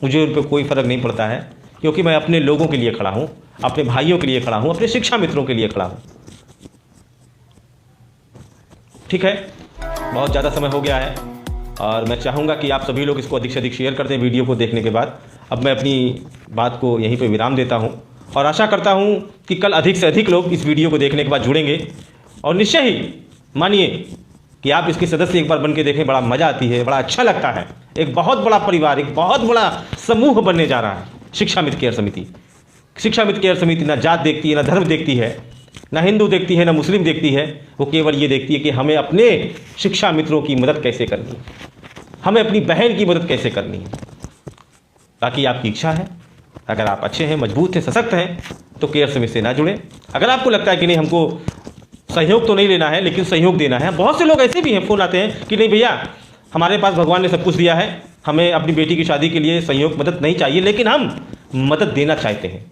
मुझे उन पर कोई फ़र्क नहीं पड़ता है, क्योंकि मैं अपने लोगों के लिए खड़ा हूँ, अपने भाइयों के लिए खड़ा हूँ, अपने शिक्षा मित्रों के लिए खड़ा हूँ। ठीक है, बहुत ज़्यादा समय हो गया है और मैं चाहूँगा कि आप सभी लोग इसको अधिक से अधिक शेयर कर दें वीडियो को देखने के बाद। अब मैं अपनी बात को यहीं पर विराम देता हूँ और आशा करता हूँ कि कल अधिक से अधिक लोग इस वीडियो को देखने के बाद जुड़ेंगे और निश्चय ही मानिए कि आप इसके सदस्य एक बार बन के देखें, बड़ा मज़ा आती है, बड़ा अच्छा लगता है। एक बहुत बड़ा परिवार, एक बहुत बड़ा समूह बनने जा रहा है शिक्षा मित्र केयर समिति। शिक्षा मित्र केयर समिति ना जात देखती है, ना धर्म देखती है, ना हिंदू देखती है, ना मुस्लिम देखती है। वो केवल ये देखती है कि हमें अपने शिक्षा मित्रों की मदद कैसे करनी है, हमें अपनी बहन की मदद कैसे करनी है। बाकी आपकी इच्छा है, अगर आप अच्छे हैं, मजबूत हैं, सशक्त हैं तो केयर समिति से ना जुड़ें। अगर आपको लगता है कि नहीं हमको सहयोग तो नहीं लेना है लेकिन सहयोग देना है, बहुत से लोग ऐसे भी हैं, फ़ोन आते हैं कि नहीं भैया हमारे पास भगवान ने सब कुछ दिया है, हमें अपनी बेटी की शादी के लिए सहयोग मदद नहीं चाहिए लेकिन हम मदद देना चाहते हैं।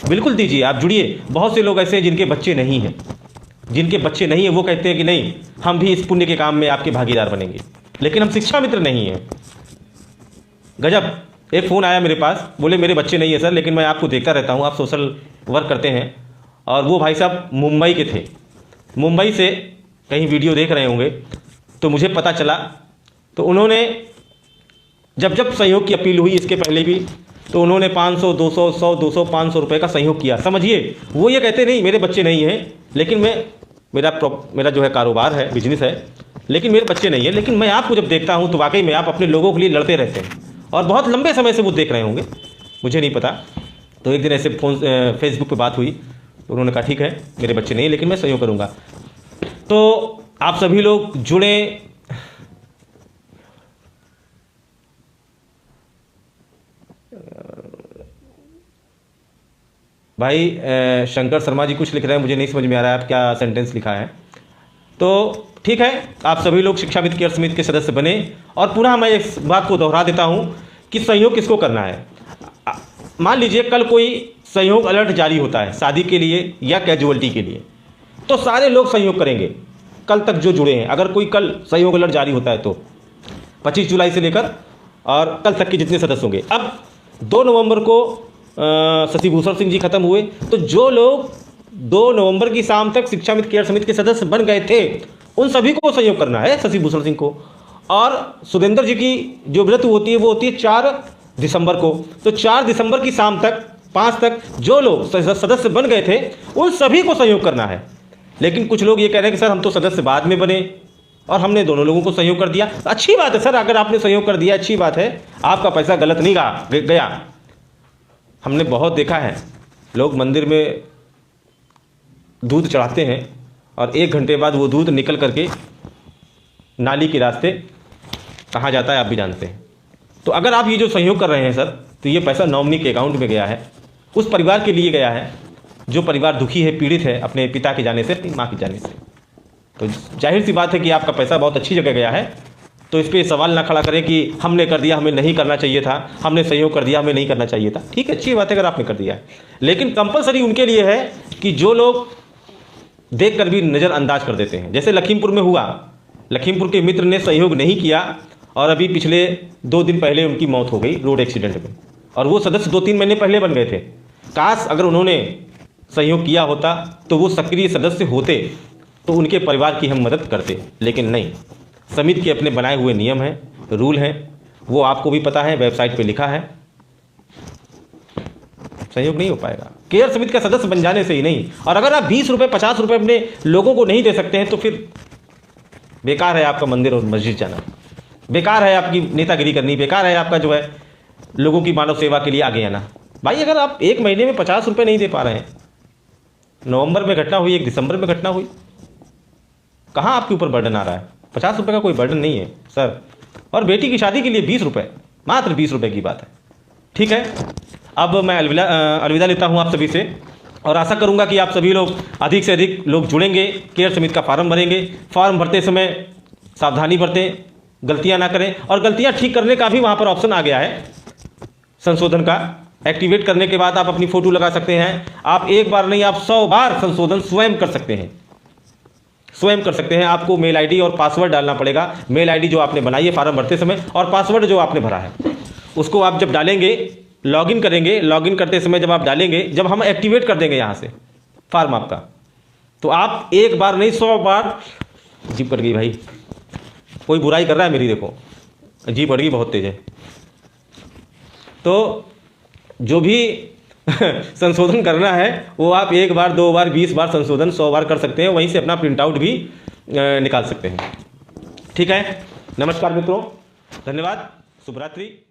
बिल्कुल दीजिए, आप जुड़िए। बहुत से लोग ऐसे हैं जिनके बच्चे नहीं हैं, वो कहते हैं कि नहीं हम भी इस पुण्य के काम में आपके भागीदार बनेंगे, लेकिन हम शिक्षा मित्र नहीं हैं। गजब, एक फ़ोन आया मेरे पास, बोले मेरे बच्चे नहीं है सर लेकिन मैं आपको देखता रहता हूँ, आप सोशल वर्क करते हैं। और वो भाई साहब मुंबई के थे, मुंबई से कहीं वीडियो देख रहे होंगे, तो मुझे पता चला। तो उन्होंने जब सहयोग की अपील हुई इसके पहले भी, तो उन्होंने 500, 200, 100, 200, 500 रुपये का सहयोग किया। समझिए, वो ये कहते नहीं मेरे बच्चे नहीं हैं लेकिन मेरा जो है कारोबार है, बिजनेस है, लेकिन मेरे बच्चे नहीं हैं। लेकिन मैं आपको जब देखता हूँ तो वाकई में आप अपने लोगों के लिए लड़ते रहते हैं और बहुत लंबे समय से वो देख रहे होंगे, मुझे नहीं पता। तो एक दिन ऐसे फेसबुक पे बात हुई, तो उन्होंने कहा ठीक है मेरे बच्चे नहीं लेकिन मैं सहयोग करूँगा। तो आप सभी लोग जुड़ें। भाई शंकर शर्मा जी कुछ लिख रहे हैं, मुझे नहीं समझ में आ रहा है आप क्या सेंटेंस लिखा है। तो ठीक है, आप सभी लोग शिक्षा मित्र केयर समिति के सदस्य बने। और पुनः मैं इस बात को दोहरा देता हूं कि सहयोग किसको करना है। मान लीजिए कल कोई सहयोग अलर्ट जारी होता है शादी के लिए या कैजुअलिटी के लिए, तो सारे लोग सहयोग करेंगे कल तक जो जुड़े हैं। अगर कोई कल सहयोग अलर्ट जारी होता है तो 25 जुलाई से लेकर और कल तक के जितने सदस्य होंगे। अब 2 नवंबर को शशि भूषण सिंह जी खत्म हुए, तो जो लोग 2 नवंबर की शाम तक शिक्षा मित्र केयर समिति के सदस्य बन गए थे उन सभी को सहयोग करना है, शशि भूषण सिंह को। और सुरेंद्र जी की जो व्रत होती है वो होती है 4 दिसंबर को। तो 4 दिसंबर की शाम तक 5 तक जो लोग सदस्य बन गए थे उन सभी को सहयोग करना है। लेकिन कुछ लोग ये कह रहे हैं कि सर हम तो सदस्य बाद में बने और हमने दोनों लोगों को सहयोग कर दिया। अच्छी बात है सर, अगर आपने सहयोग कर दिया अच्छी बात है, आपका पैसा गलत नहीं गया। हमने बहुत देखा है, लोग मंदिर में दूध चढ़ाते हैं और 1 घंटे बाद वो दूध निकल करके नाली के रास्ते कहाँ जाता है आप भी जानते हैं। तो अगर आप ये जो सहयोग कर रहे हैं सर, तो ये पैसा नॉमिनी के अकाउंट में गया है, उस परिवार के लिए गया है जो परिवार दुखी है, पीड़ित है अपने पिता के जाने से, अपनी माँ के जाने से। तो जाहिर सी बात है कि आपका पैसा बहुत अच्छी जगह गया है। तो इस पर सवाल ना खड़ा करें कि हमने कर दिया, हमें नहीं करना चाहिए था, हमने सहयोग कर दिया, हमें नहीं करना चाहिए था। ठीक है, अच्छी बात है अगर आपने कर दिया है, लेकिन कंपलसरी उनके लिए है कि जो लोग देख कर भी नज़रअंदाज कर देते हैं। जैसे लखीमपुर में हुआ, लखीमपुर के मित्र ने सहयोग नहीं किया और अभी पिछले 2 दिन पहले उनकी मौत हो गई रोड एक्सीडेंट में, और वो सदस्य 2-3 महीने पहले बन गए थे। काश अगर उन्होंने सहयोग किया होता तो वो सक्रिय सदस्य होते तो उनके परिवार की हम मदद करते, लेकिन नहीं। समिति के अपने बनाए हुए नियम हैं, रूल हैं, वो आपको भी पता है, वेबसाइट पे लिखा है। सहयोग नहीं हो पाएगा केयर समिति का सदस्य बन जाने से ही नहीं। और अगर आप 20 रुपये 50 रुपये अपने लोगों को नहीं दे सकते हैं तो फिर बेकार है आपका मंदिर और मस्जिद जाना, बेकार है आपकी नेतागिरी करनी, बेकार है आपका जो है लोगों की मानव सेवा के लिए आगे आना। भाई अगर आप 1 महीने में 50 रुपये नहीं दे पा रहे हैं, नवंबर में घटना हुई, 1 दिसंबर में घटना हुई, कहाँ आपके ऊपर बर्डन आ रहा है? 50 रुपये का कोई बर्डन नहीं है सर। और बेटी की शादी के लिए 20 रुपये, मात्र 20 रुपये की बात है। ठीक है, अब मैं अलविदा लेता हूँ आप सभी से और आशा करूँगा कि आप सभी लोग अधिक से अधिक लोग जुड़ेंगे, केयर समिति का फार्म भरेंगे। फार्म भरते समय सावधानी बरतें, गलतियाँ ना करें, और गलतियाँ ठीक करने का भी वहाँ पर ऑप्शन आ गया है संशोधन का। एक्टिवेट करने के बाद आप अपनी फ़ोटो लगा सकते हैं। आप एक बार नहीं, आप 100 बार संशोधन स्वयं कर सकते हैं, स्वयं कर सकते हैं। आपको मेल आईडी और पासवर्ड डालना पड़ेगा। मेल आईडी जो आपने बनाई है फार्म भरते समय, और पासवर्ड जो आपने भरा है उसको आप जब डालेंगे, लॉगिन करेंगे, लॉगिन करते समय जब आप डालेंगे, जब हम एक्टिवेट कर देंगे यहाँ से फार्म आपका, तो आप एक बार नहीं 100 बार। जीप कट गई भाई, कोई बुराई कर रहा है मेरी, देखो जीप कट गई, बहुत तेज है। तो जो भी संशोधन करना है वो आप 1 बार 2 बार 20 बार संशोधन 100 बार कर सकते हैं। वहीं से अपना प्रिंट आउट भी निकाल सकते हैं। ठीक है, नमस्कार मित्रों, धन्यवाद, शुभ रात्रि।